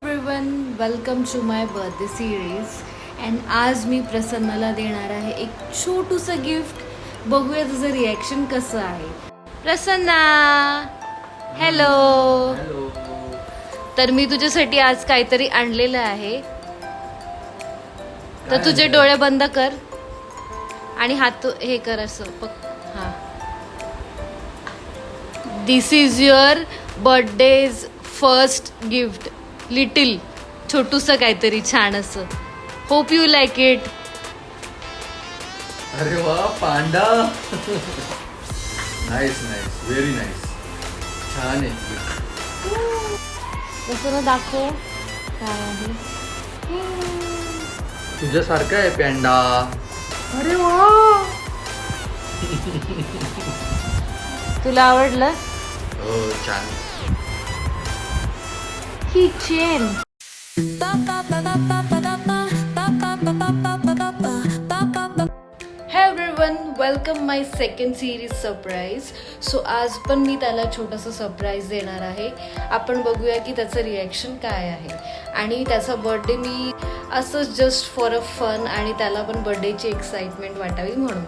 Everyone, welcome to my birthday series. And आज मी प्रसन्नाला देणार आहे एक छोटूसं गिफ्ट. बघूया तुझं रिॲक्शन कसं आहे. प्रसन्ना, हॅलो. तर मी तुझ्यासाठी आज काहीतरी आणलेलं आहे. तर तुझे डोळे बंद कर आणि हात हे कर असं हां. This is your birthday's first gift. Little छोटूसं काहीतरी छान असं. Hope you like it. अरे वा, panda. Nice nice, very nice. छान आहे. कसं ना दाखव काय आहे. तुझ्यासारखं आहे पॅन्डा. अरे वा, तुला आवडलं? हो, छान. ही चेन. हे एव्हरीवन, वेलकम माय सेकंड सिरीज सरप्राईज. सो आज पण मी त्याला छोटंसं सरप्राईज देणार आहे. आपण बघूया की त्याचं रिॲक्शन काय आहे. आणि त्याचा बर्थडे मी असंच जस्ट फॉर अ फन आणि त्याला पण बर्थडेची एक्साइटमेंट वाटावी म्हणून.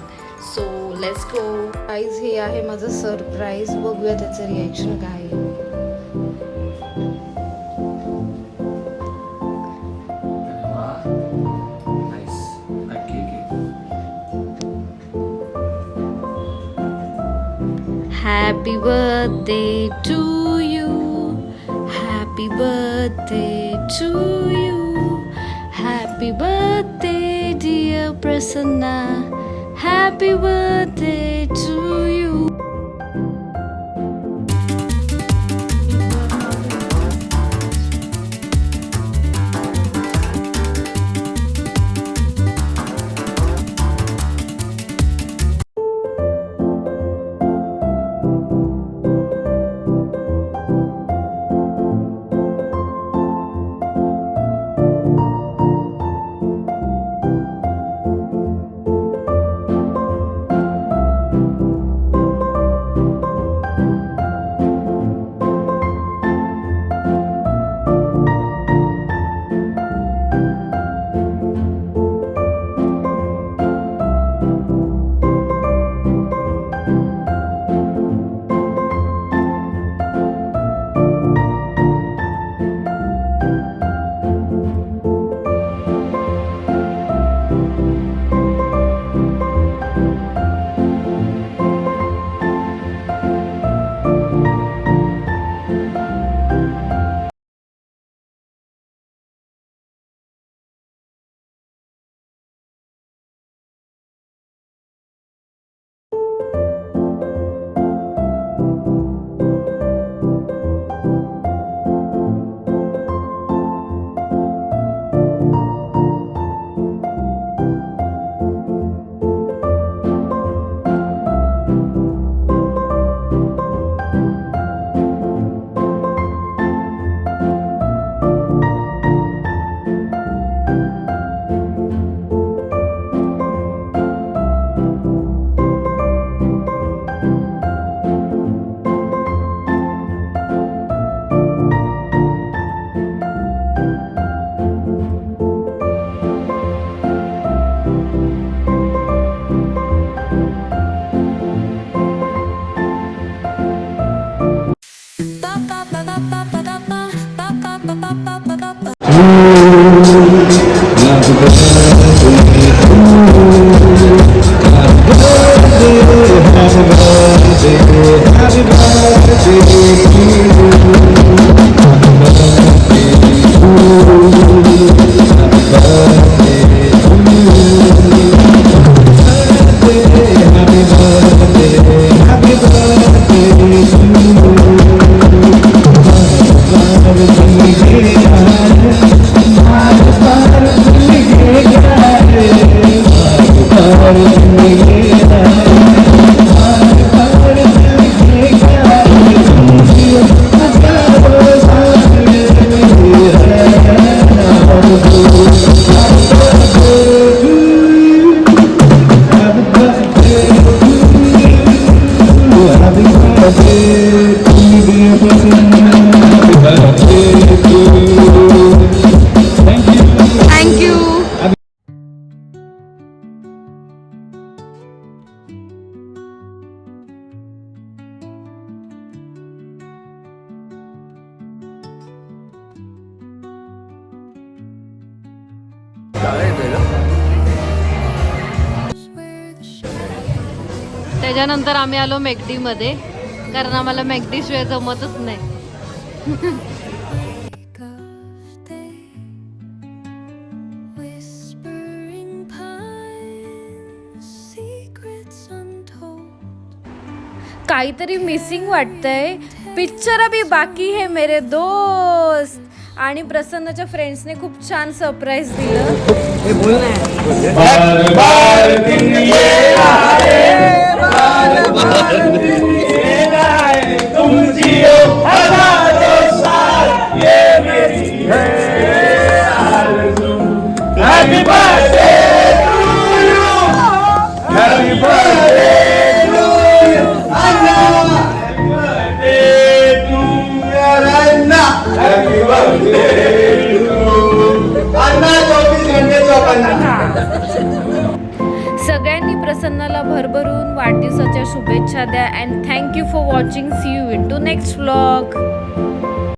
So let's go. गाईज, हे आहे माझं सरप्राईज. बघूया त्याचं रिॲक्शन काय आहे. Happy birthday to you. Happy birthday to you. Happy birthday dear Prasanna. Happy birthday to you. त्याच्यानंतर आम्ही आलो मॅकडीमध्ये, कारण आम्हाला मॅकडी शिवाय जमतच नाही. काहीतरी मिसिंग वाटतंय. पिक्चर अभी बाकी है मेरे दोस्त. आणि प्रसन्नच्या फ्रेंड्सने खूप छान सरप्राईज दिलं. सगळ्यांनी प्रसन्नाला भरभरून वाढदिवसाच्या शुभेच्छा द्या. And thank you for watching. See you in to next vlog.